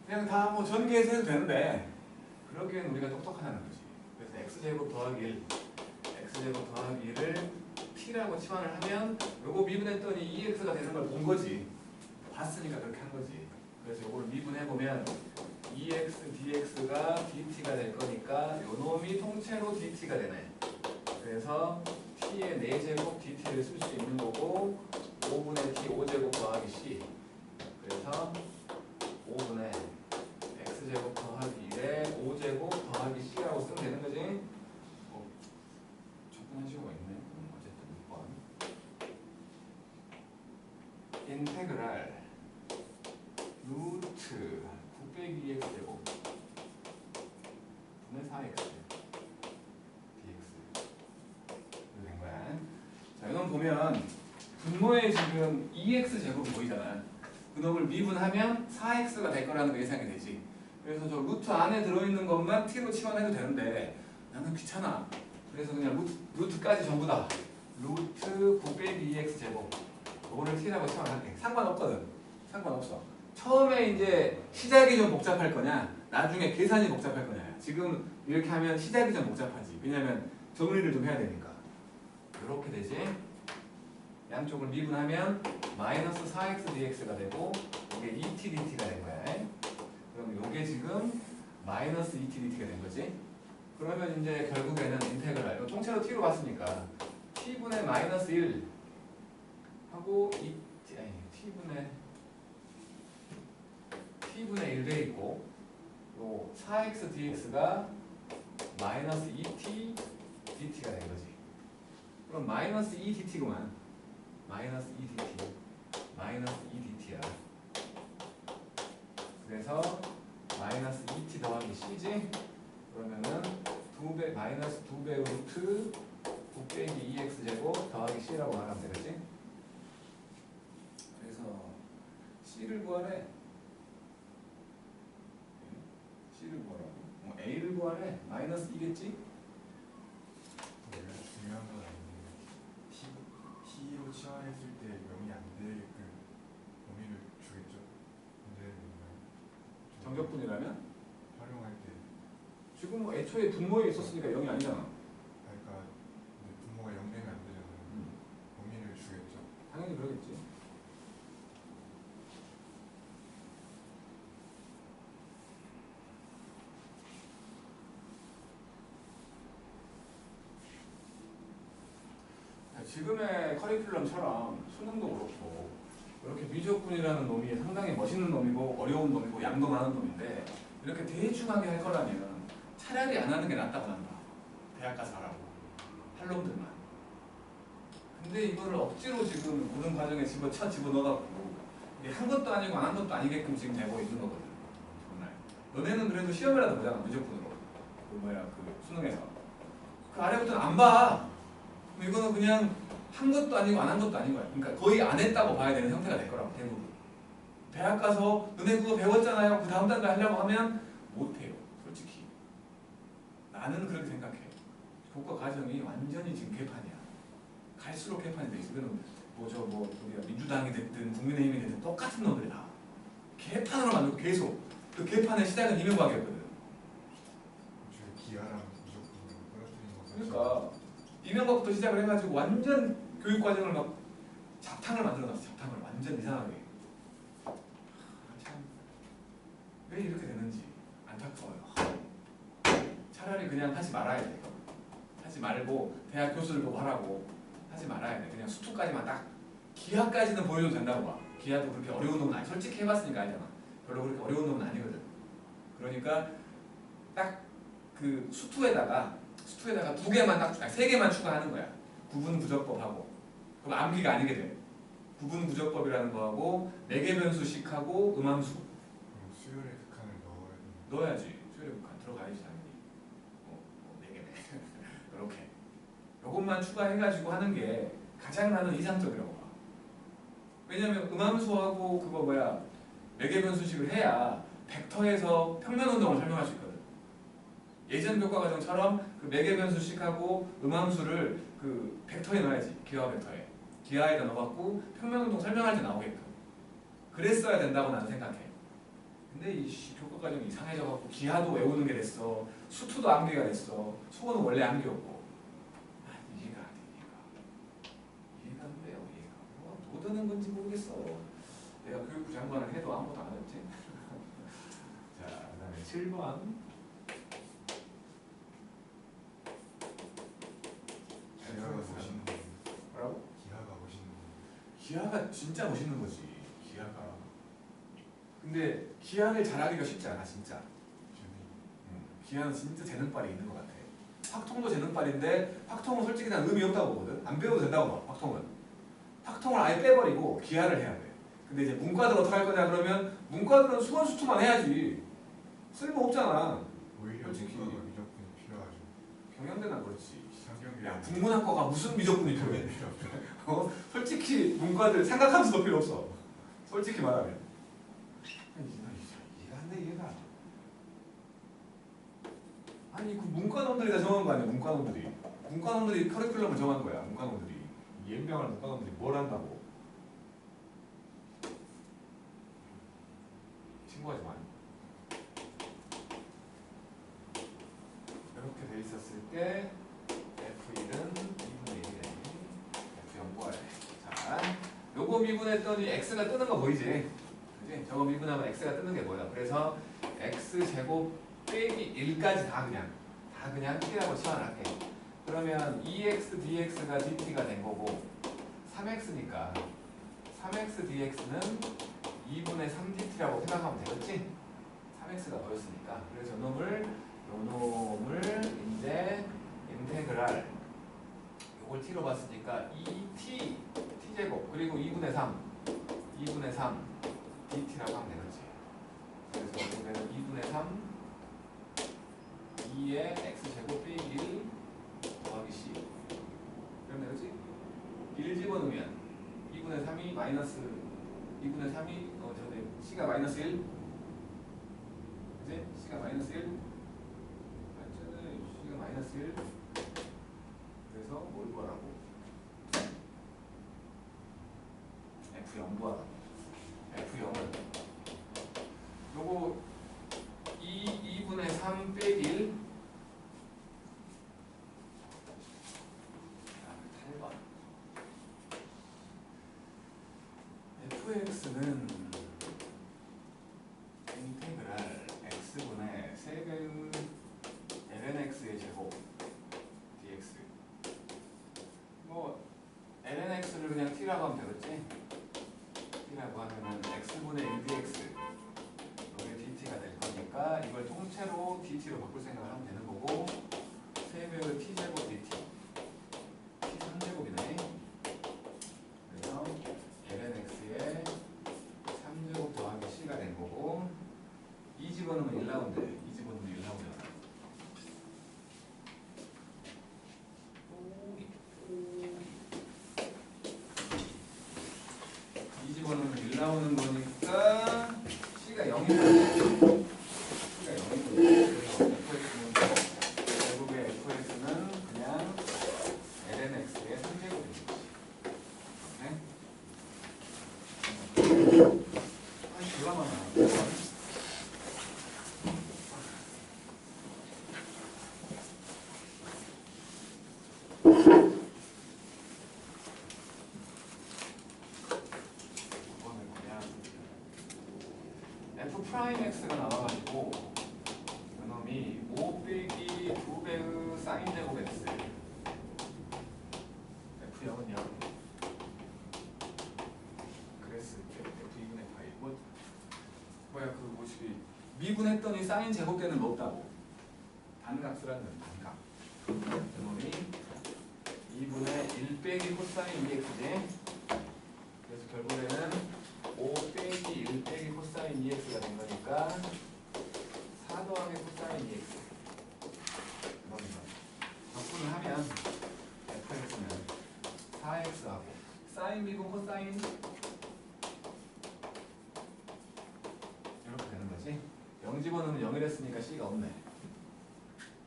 그냥 다 뭐 전개해서 해도 되는데 그러기엔 우리가 똑똑하다는 거지. 그래서 x제곱 더하기 1 x제곱 더하기 1을 t라고 치환을 하면 요거 미분했더니 2x가 되는 걸 본 거지. 봤으니까 그렇게 한 거지. 그래서 요거를 미분해보면 2x dx가 dt가 될 거니까 요 놈이 통째로 dt가 되네. 그래서 t의 4제곱 dt를 쓸 수 있는 거고 5분의 t 5제곱 더하기 c 그래서 5분의 x제곱 더하기 1에 5제곱 더하기 c라고 쓰면 되는 거지. 적분하시고가 있네. 어쨌든 6번 인테그랄 루트 9 빼기 2x제곱 분의 4x 자, 이건 보면 분모에 지금 2x 제곱이 보이잖아. 그 놈을 미분하면 4x가 될 거라는 거 예상이 되지. 그래서 저 루트 안에 들어있는 것만 t로 치환해도 되는데 나는 귀찮아. 그래서 그냥 루트까지 전부 다 루트 9 빼기 2x 제곱 이거를 t라고 치환할게. 상관없거든. 상관없어. 처음에 이제 시작이 좀 복잡할 거냐, 나중에 계산이 복잡할 거냐. 지금 이렇게 하면 시작이 좀 복잡하지. 왜냐면 정리를 좀 해야 되니까. 이렇게 되지. 양쪽을 미분하면 마이너스 4x dx가 되고 이게 2t dt가 된 거야. 그럼 이게 지금 마이너스 2t dt가 된 거지. 그러면 이제 결국에는 인테그랄, 이거 통째로 t로 봤으니까 t분의 마이너스 1 하고 t분의 1 돼 있고 요 4x dx가 마이너스 2t dt가 된 거지. 그럼 마이너스 2dt구만. 마이너스 2dt 마이너스 2dt야. 그래서 마이너스 2t 더하기 c지. 그러면은 마이너스 2배 루트 9 빼기 2x제곱 더하기 c라고 말하면 되겠지? 그래서 c를 구하래. c를 구하라고. a를 구하래. 마이너스 2겠지? 내가 중요한 건 아닌데 T로 치환했을 때 명이 안 되게끔 범위를 주겠죠? 안 되는 건가요? 정적분이라면? 활용할 때 지금 뭐 애초에 분모에 있었으니까 0이 아니잖아. 그러니까 근데 분모가 0 되면 안 되잖아요. 범위를 주겠죠? 당연히 그러겠지. 지금의 커리큘럼처럼 수능도 그렇고 이렇게 미적분이라는 놈이 상당히 멋있는 놈이고 어려운 놈이고 양도 많은 놈인데 이렇게 대충하게 할 거라면 차라리 안 하는 게 낫다고 한다. 대학 가서 하라고. 할 놈들만. 근데 이거를 억지로 지금 고등 과정에 집어넣어갖고 이게 한 것도 아니고 안 한 것도 아니게끔 지금 되고 있는 거거든. 정말. 너네는 그래도 시험이라도 보잖아. 미적분으로. 그 수능에서. 그 아래부터는 안 봐. 그럼 이거는 그냥 한 것도 아니고 안 한 것도 아닌 거야. 그러니까 거의 안 했다고 봐야 되는 형태가 될 거라고, 대부분. 대학 가서 너네 그거 배웠잖아요. 그 다음 단계 하려고 하면 못해요. 솔직히. 나는 그렇게 생각해. 교과 과정이 완전히 지금 개판이야. 갈수록 개판이 돼 있어. 그는 우리가 민주당이 됐든 국민의힘이 됐든 똑같은 놈들이 다. 개판으로 만들고 계속. 그 개판의 시작은 이명박이었거든. 기하랑 무조건 떨어뜨린 거 그러니까 이명박부터 시작을 해가지고 완전 교육 과정을 막 잡탕을 만들어놨어. 잡탕을 완전 이상하게. 참 왜 이렇게 되는지 안타까워요. 차라리 그냥 하지 말아야 돼. 하지 말고 대학 교수들 보고 하라고 하지 말아야 돼. 그냥 수투까지만 딱 기하까지는 보여줘도 된다고 봐. 기하도 그렇게 어려운 놈은 아니. 솔직히 해봤으니까 알잖아. 별로 그렇게 어려운 놈은 아니거든. 그러니까 딱 그 수투에다가 두 개만 세 개만 추가하는 거야. 구분구적법하고. 그럼 암기가 아니게 돼. 구분구적법이라는 거하고 네개 변수식하고 음함수. 그럼 수열의 극한을 넣어야 되는 넣어야지. 수열의 극한 들어가야지 당연히. 네 개네. 이렇게. 요것만 추가해가지고 하는 게 가장 나는 이상적이라고 봐. 왜냐면 음함수하고 네개 변수식을 해야 벡터에서 평면운동을 설명할 수 있거든. 예전 교과 과정처럼 그 매개 변수식하고 음함수를 그 벡터에 넣어야지. 기하 벡터에. 기하에다 넣어갖고 평면운동 설명할 때 나오게끔. 그랬어야 된다고 나는 생각해. 근데 이 교과 과정이 이상해져갖고 기하도 외우는 게 됐어. 수투도 암기가 됐어. 수어는 원래 암기였고. 이해가 안 돼. 이해가 안 돼요. 뭐 되는 건지 모르겠어. 내가 교육부 장관을 해도 아무것도 안 했지. 자, 그 다음에 7번. 기하가 멋있는 거. 뭐라고? 기하가 멋있는 거. 기하가 진짜 멋있는 거지. 기하가. 근데 기하를 잘하기가 쉽지 않아 진짜. 기하는 진짜 재능빨이 있는 것 같아. 확통도 재능빨인데 확통은 솔직히 난 의미 없다고 보거든. 안 배워도 된다고 봐. 확통은. 확통을 아예 빼버리고 기하를 해야 돼. 근데 이제 문과들 어떻게 할 거냐 그러면 문과들은 수원 수투만 해야지. 쓸모 없잖아. 오히려 솔직히. 문과가 미적분이 필요하죠. 경영대나 그렇지. 상경계. 야 국문학과가 무슨 미적분이 필요해? 솔직히 문과들 삼각함수도 필요 없어. 솔직히 말하면. 이해가 안 돼 이해가. 아니 그 문과놈들이 다 정한 거 아니야. 문과놈들이 커리큘럼을 정한 거야. 문과놈들이. 이 연병할 문과놈들이 뭘 한다고. 참고하지 마. 이렇게 돼 있었을 때 F1은 2분의 1이네. F0 구하래. 자, 요거 미분했더니 x가 뜨는 거 보이지? 그지? 저거 미분하면 x가 뜨는 게 뭐야? 그래서 x제곱 빼기 1까지 다 그냥 t라고 치환할게. 그러면 2x dx가 dt가 된 거고 3x니까 3x dx는 2분의 3dt라고 생각하면 되겠지? 3x가 더였으니까. 그래서 요 놈을 이제 인테그랄 요걸 t로 봤으니까 2t t제곱 그리고 2분의 3 dt라고 하면 되겠지. 그래서 여기는 2분의 3 2의 x제곱 빼기 1 더하기 c 그러면 되겠지? 1 집어넣으면 2분의 3이 마이너스 2분의 3이 c가 마이너스 1 그치? c가 마이너스 1 맞잖아요. c가 마이너스 1 그래서 뭘 구하라고? F0 구하라고. F0은 요거 2분의 3 빼기 1 8번 fx는 인테그랄 x분의 3배의 lnx의 제곱 dx 뭐 lnx를 그냥 t라고 하면 되겠지? t라고 하면은 x분의 1dx 여기 dt가 될 거니까 이걸 통째로 dt로 바꿀 생각을 하면 되는 거고 3배의 t제곱 dt t 3제곱이네. 그래서 lnx의 3제곱 더하기 c가 된 거고 2 집어넣으면 1 나온대. 2 집어넣으면 1 나오잖아. 2 집어넣으면 1 나오는 거니까 c가 0이거든. c가 0이거든. 그래서 fx는 결국에 fx는 그냥 lnx의 3제곱입니다. 네? 아니 졸라 많아. f 프라임 x가 나와가지고 그놈이 5 빼기 2배의 사인 제곱 x f0은 0 그랬을 때 f2분의 파이 뭐야 그 뭐지 미분했더니 사인 제곱되는 거 없다고 반값을 하는 반값 그놈이 2분의 1 빼기 코사인 2x지 그래서 결국에는 5 빼기 1 빼기 코사인 2x가 된 거니까 4 더하기 코사인 2x 그러니까 적분을 하면 fx는 4x하고 사인 미분 코사인 이렇게 되는 거지. 0 집어넣으면 0이 됐으니까 c가 없네.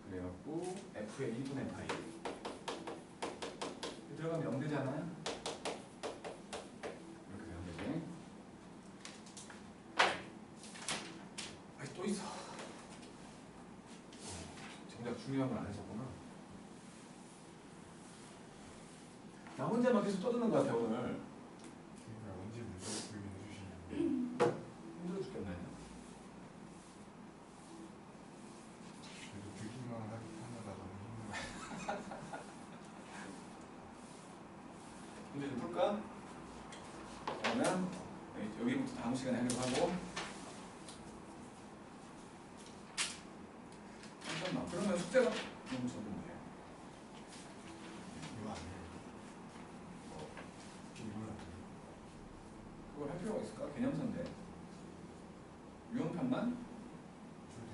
그래갖고 f의 2분의 파이 들어가면 0 되잖아. 이렇게 되는 거지. 아이 또 있어. 정작 중요한 걸 안 했었구나. 나 혼자만 계속 떠드는 것 같아 오늘. 그러니까 언제 문제 풀긴 해주시냐고. 힘들어 죽겠네. 그래도 듣기만 하느라 너무 힘들어. 문제 좀 풀까? 그러면 여기부터 다음 시간에 해결하고 잠깐만 그러면 숙제가 너무 적은데 이거 아니에요. 이거 아니에요. 그걸 할 필요가 있을까? 개념서인데 유형편만? 둘다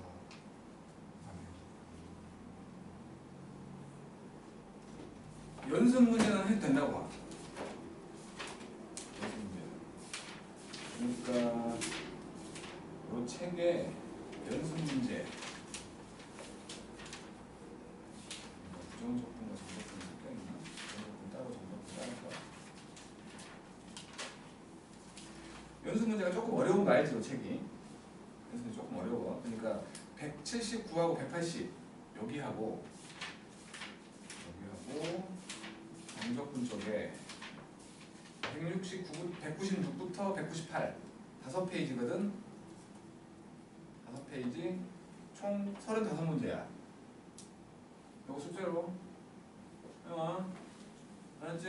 아니에요. 연습 문제는 해도 된다고 봐. 연습 문제는. 그러니까 이 책에 연습 문제 부정적분과 정적분 섞여 있나? 정적분 따로 정적분 따로. 연습 문제가 조금 어려운 거 알지, 이 책이? 179하고 180 여기하고 정적분 쪽에 196부터 198 5페이지거든. 5페이지 총 35문제야. 이거 숙제로 알았지?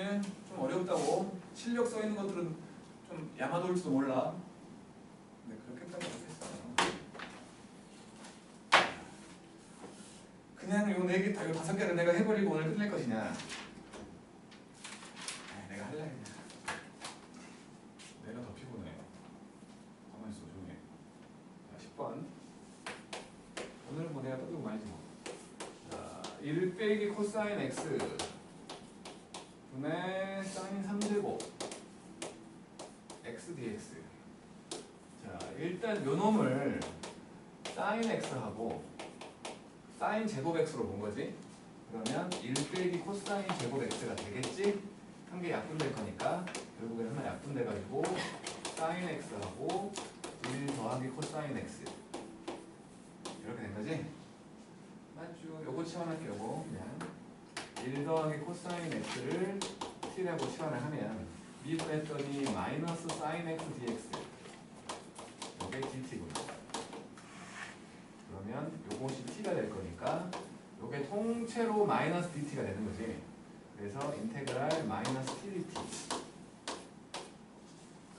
좀 어렵다고. 실력 써 있는 것들은 좀 야마돌지도 몰라. 근데 그렇게까지 어렵겠어. 그냥 요 4개, 요 5개를 내가 해버리고 오늘 끝낼 것이냐? 내가 할래 그냥. 내가 더 피곤해. 가만히 있어, 조용히 해. 자, 10번. 오늘은 뭐 내가 떠들고 많이 뭐. 자, 1 빼기 코사인 x 분의 사인 3제곱 x dx. 자, 일단 요 놈을 사인 x하고 사인 제곱 x로 본 거지. 그러면 1 빼기 코사인 제곱 x가 되겠지? 한 개 약분될 거니까 결국엔 하나 약분돼가지고 사인 x하고 1 더하기 코사인 x 이렇게 된 거지? 맞죠? 요거 치환할게요. 요거 그냥 1 더하기 코사인 x를 t라고 치환을 하면 미분했더니 마이너스 사인 x dx 요게 dt구나. 그러면 요것이 t가 될 거니까 요게 통째로 마이너스 dt가 되는 거지. 그래서 인테그랄 마이너스 t dt.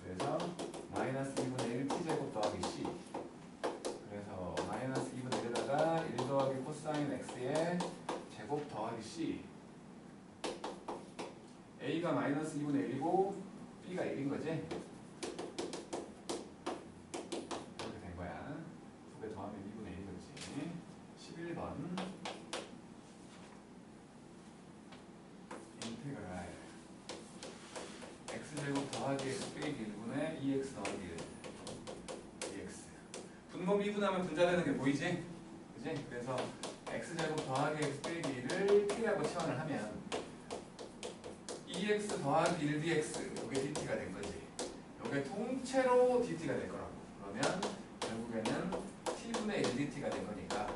그래서 마이너스 2분의 1 t제곱 더하기 c. 그래서 마이너스 2분의 1에다가 1 더하기 코사인 x의 제곱 더하기 c. a가 마이너스 2분의 1이고 b가 1인 거지. 이렇게 된 거야. 두 개 더하면 2분의 1이겠지. 11번. 인테그랄 x제곱 더하기 x 빼기 1분의 2x 더하기 1 dx. 분모 미분하면 분자되는 게 보이지? 그지? 그래서 x제곱 더하기 x 빼기 1을 t라고 치환을 하면 2x 더하기 1 dx 이게 dt가 된 거지. 이게 통째로 dt가 될 거라고. 그러면 결국에는 t분의 1 dt가 된 거니까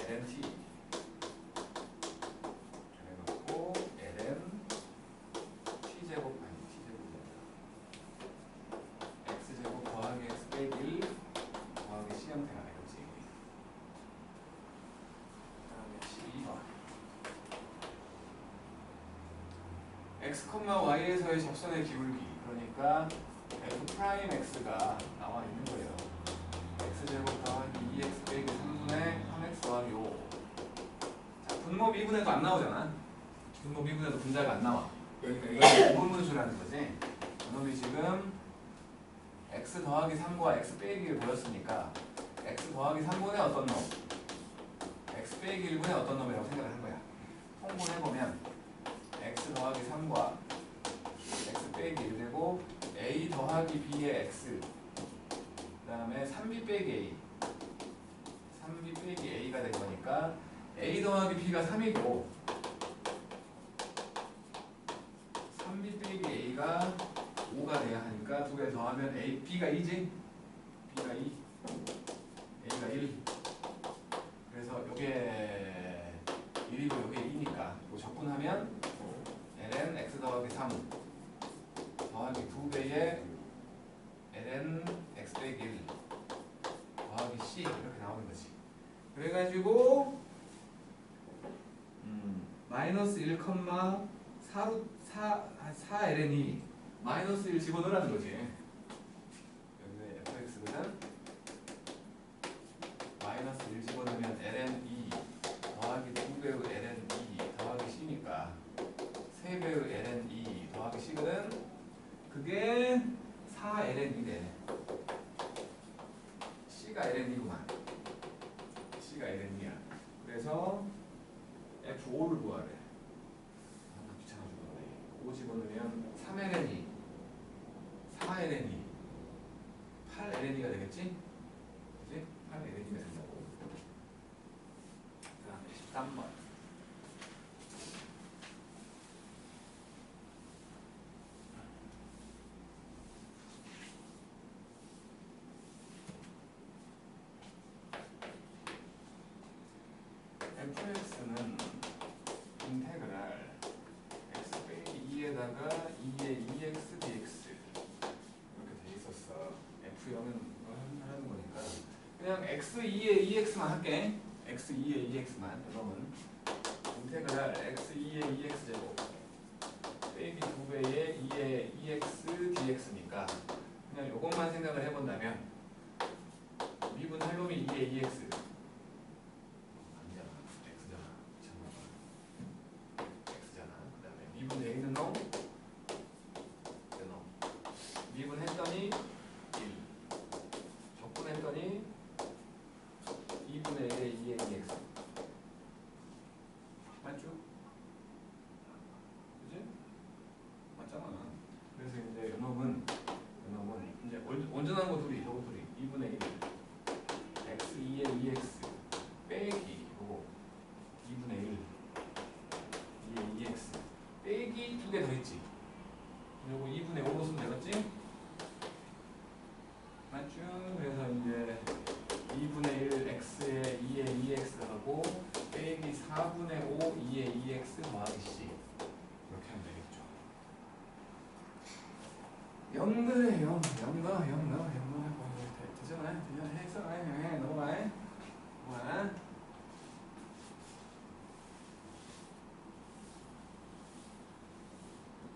ln t. 그래갖고 ln t제곱 아니 t제곱 x제곱 더하기 x 빼기 1 더하기 c 형태가 되겠지. 그 다음에 12번 x, y에서의 접선의 기울기. 그러니까 f'x가 나와 있는 거예요. x제곱 더하기 2x 빼기 3분의 3x 더하기 5. 자, 분모 미분해도 안 나오잖아. 분모 미분해도 분자가 안 나와. 그러니까 이건 부분분수라는 거지. 그놈이 지금 x 더하기 3과 x 빼기 1 보였으니까 x 더하기 3분의 어떤 놈? x 빼기 1분의 어떤 놈이라고 생각을 한 거야. 통분해보면 x 더하기 3과 x 빼기 1 되고 a 더하기 b의 x 그 다음에 3b 빼기 a 3b 빼기 a가 된 거니까 a 더하기 b가 3이고 3b 빼기 a가 5가 돼야 하니까 두 개 더하면 a, b가 2지? b가 2 a가 1. 그래서 요게 1이고 요게 2니까 이거 적분하면 ln x 더하기 3 더하기 2배의 ln x 빼기 1 더하기 c 이렇게 나오는 거지. 그래가지고 마이너스 1, 4 ln이 마이너스 1 집어넣으라는 거지. 여기에 fx거든. 마이너스 1 집어넣으면 ln 2 더하기 2배의 ln 2 더하기 c니까 3배의 ln 2 더하기 c거든. 그게 4 ln이 되네. c가 ln이구만. c가 ln이야. 그래서 f5를 구하래. 귀찮아 죽었네. 5 집어넣으면 3ln이 4ln이 8ln이가 되겠지? 그지? 8ln이가 된다고. 그 다음에 13번. fx는 인테그랄 x 빼기 2에다가 2의 2x dx 이렇게 돼 있었어. f0은 이거 하는 거니까 그냥 x 2의 2x만 할게. x 2의 2x만. 그러면 인테그랄 x 2의 2x 제곱 빼기 2배의 2의 2x dx니까 그냥 이것만 생각을 해본다면 미분 할놈이 2의 2x 아니잖아. x잖아. x잖아. 그 다음에 미분 돼 있는 놈 미분 했더니 1 적분했더니 2분의 1의 2의 2x 맞죠? 그지? 맞잖아. 그래서 이제 요놈은 이제 온전한 거 둘이 저거 둘이 2분의 1 x 2의 2x 빼기 요거 2분의 1 2의 2x 빼기 2개 더 있지. 요거 2분의 5로 쓰면 되겠지? 맞죠? 그래서 이제 2분의 1 x에 2의 2x하고 빼기 4분의 5 2의 2x 더하기 c 이렇게 하면 되겠죠. 영거래 영거 되잖아. 그냥 해서 넘어가.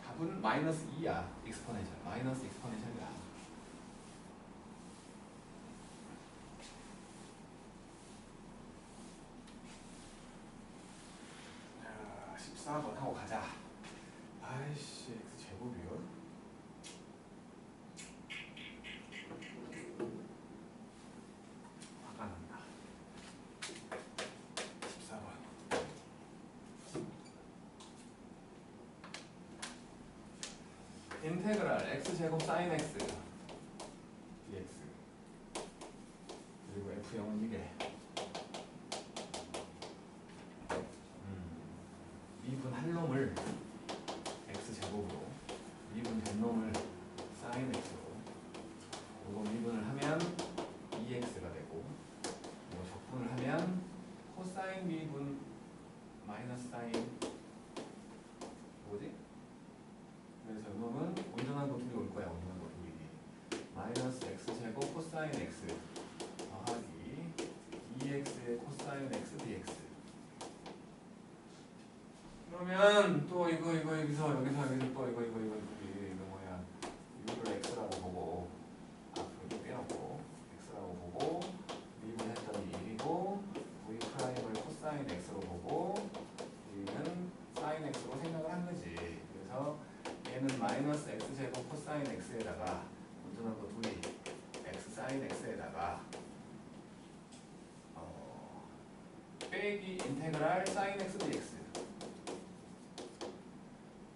답은 마이너스 2야. 익스포넨셜 마이너스 익스포넨셜이야. 자, 14번 하고 가자. 아이씨, x 제곱이요? 화가 난다. 14번. 인테그랄 x 제곱 사인 x dx 그리고 f0은 이게 미분 할 놈을 x 제곱으로 미분 된 놈을 사인 x로 이거 미분을 하면 2x가 되고 이거 적분을 하면 코사인 미분 마이너스 사인 뭐지? 그래서 이놈은 온전한 거 둘이 올 거야. 온전한 거 둘이 마이너스 x 제곱 코사인 x 더하기 2x의 코사인 x dx 그러면 또 이거 여기서 또 이거 뭐야 이거를 x라고 보고 앞으로 빼놓고 x라고 보고 미분했더니 1이고 v 프라임을 코사인 x로 보고 여기는 사인 x로 생각을 한 거지. 그래서 얘는 마이너스 x 제곱 코사인 x에다가 온전한 거 둘이 x 사인 x에다가 빼기 인테그랄 사인 x dx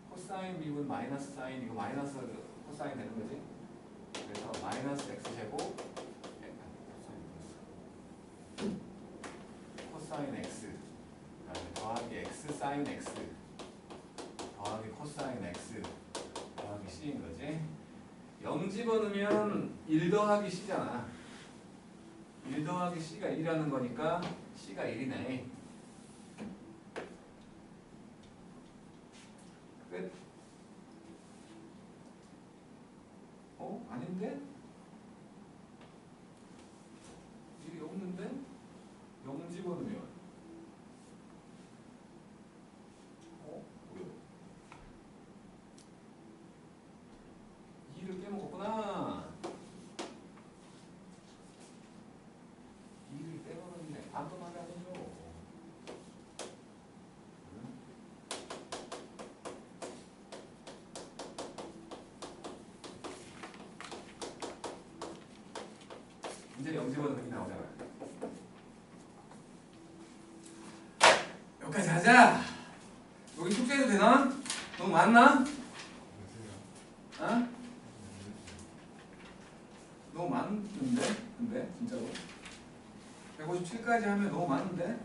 코사인 미분 마이너스 사인 이거 마이너스 코사인 되는 거지. 그래서 마이너스 x 제곱 코사인 x 그다음에 더하기 x 사인 x 더하기 코사인 x 더하기 c인 거지. 0 집어넣으면 1 더하기 c잖아. 1 더하기 c가 1이라는 거니까 c가 1이네. 끝. 아닌데? 1이 없는데? 0 집어넣으면 뭐야? 2를 빼먹었구나. 2를 빼먹었네. 반도만이 아니죠. 이제 0 집어넣으면 나오잖아. 여기까지 하자. 여기 숙제해도 되나? 너무 많나? 어? 너무 많은데? 근데 진짜로 157까지 하면 너무 많은데?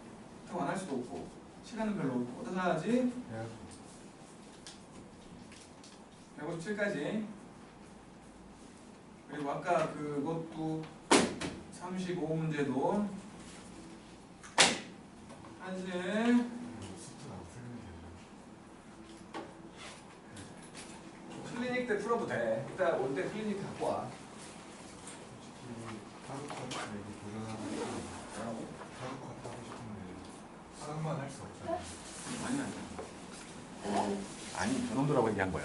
더 안 할 수도 없고 시간은 별로 없고 어떻게 하지? 157까지 그리고 아까 그것도 35문제도 하지? 스트가 안 풀리는 게 클리닉 때 풀어도 돼. 이따 올 때 클리닉 갖고 와. 솔직히 타로컷 얘기 도전하고 싶은데 뭐라고? 타로컷 하고 싶은데 싸움만 할 수 없잖아요. 아니. 저놈들하고 얘기한 거야.